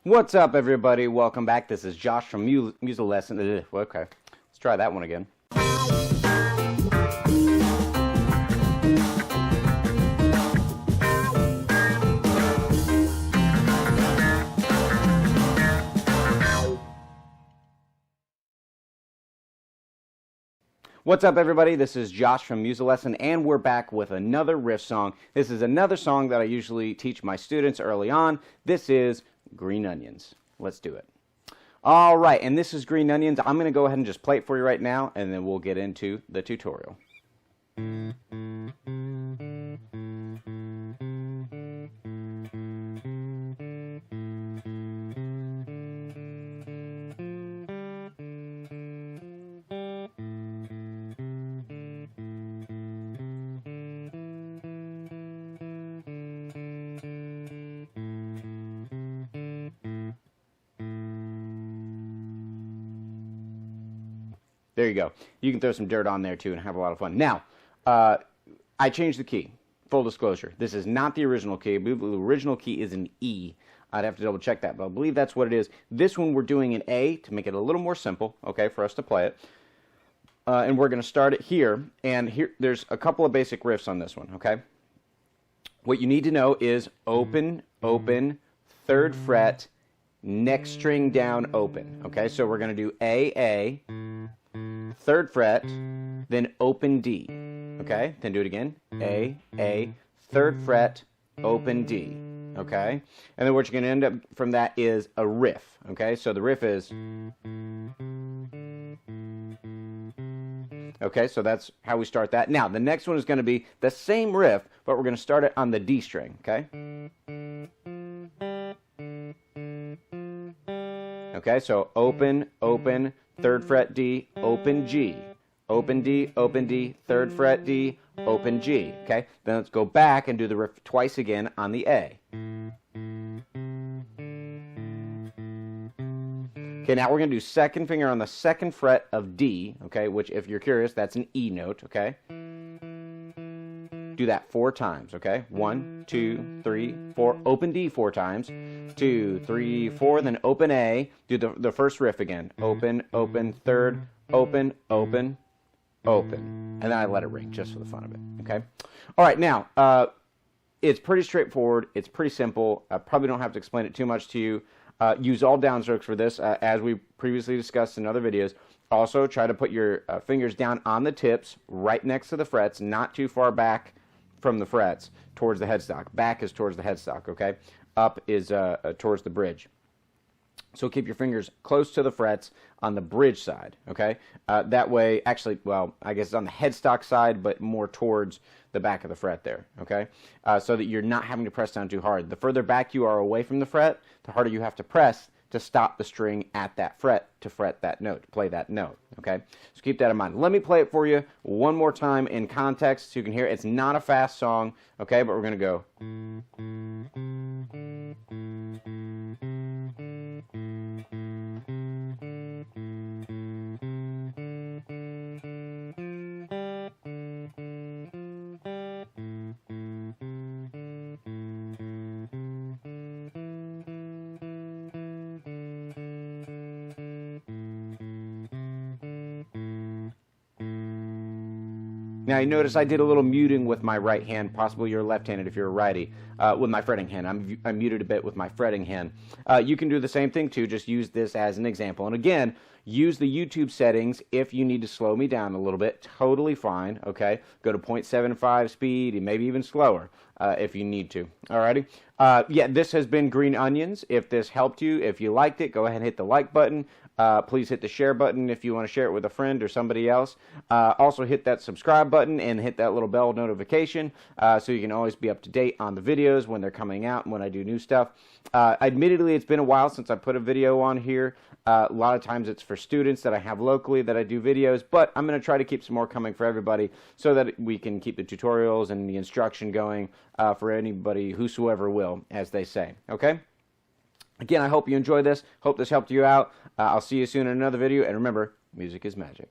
What's up, everybody? Welcome back. This is Josh from Musilesson. Okay, let's try that one again. What's up, everybody? This is Josh from Musilesson, and we're back with another riff song. This is another song that I usually teach my students early on. This is Green Onions. Let's do it. All right, and this is Green Onions. I'm going to go ahead and just play it for you right now, and then we'll get into the tutorial. There you go. You can throw some dirt on there too and have a lot of fun. Now, I changed the key. Full disclosure. This is not the original key. I believe the original key is an E. I'd have to double check that, but I believe that's what it is. This one we're doing an A to make it a little more simple, okay, for us to play it. And we're going to start it here. And here, there's a couple of basic riffs on this one, okay? What you need to know is open, open, 3rd fret, next string down, open. Okay, so we're going to do A, 3rd fret, then open D. Okay, then do it again. A, 3rd fret, open D. Okay, and then what you're going to end up from that is a riff. Okay, so the riff is. Okay, so that's how we start that. Now, the next one is going to be the same riff, but we're going to start it on the D string. Okay. Okay, so open, open, 3rd fret D, open G, open D, 3rd fret D, open G. Okay, then let's go back and do the riff twice again on the A. Okay, now we're going to do 2nd finger on the 2nd fret of D, okay, which if you're curious, that's an E note, okay? Do that 4 times, okay? 1, 2, 3, 4. Open D 4 times. 2, 3, 4. Then open A. Do the first riff again. Open, open, 3rd, open, open, open. And then I let it ring just for the fun of it, okay? All right, now, it's pretty straightforward. It's pretty simple. I probably don't have to explain it too much to you. Use all downstrokes for this, as we previously discussed in other videos. Also, try to put your fingers down on the tips, right next to the frets, not too far back from the frets, towards the headstock. Back is towards the headstock, okay? Up is towards the bridge. So keep your fingers close to the frets on the bridge side, okay? That way, actually, well, I guess it's on the headstock side, but more towards the back of the fret there, okay? So that you're not having to press down too hard. The further back you are away from the fret, the harder you have to press to stop the string at that fret to fret that note, to play that note, okay? So keep that in mind. Let me play it for you one more time in context so you can hear it. It's not a fast song, okay, but we're going to go. Now you notice I did a little muting with my right hand, possibly you're left-handed if you're a righty, with my fretting hand. I muted a bit with my fretting hand. You can do the same thing too, just use this as an example. And again, use the YouTube settings if you need to slow me down a little bit, totally fine, okay? Go to 0.75 speed and maybe even slower if you need to, alrighty? Yeah, this has been Green Onions. If this helped you, if you liked it, go ahead and hit the like button. Please hit the share button if you want to share it with a friend or somebody else. Also hit that subscribe button and hit that little bell notification so you can always be up to date on the videos when they're coming out and when I do new stuff. Admittedly, it's been a while since I put a video on here. A lot of times it's for students that I have locally that I do videos, but I'm going to try to keep some more coming for everybody so that we can keep the tutorials and the instruction going for anybody, whosoever will, as they say. Okay? Again, I hope you enjoyed this. Hope this helped you out. I'll see you soon in another video. And remember, music is magic.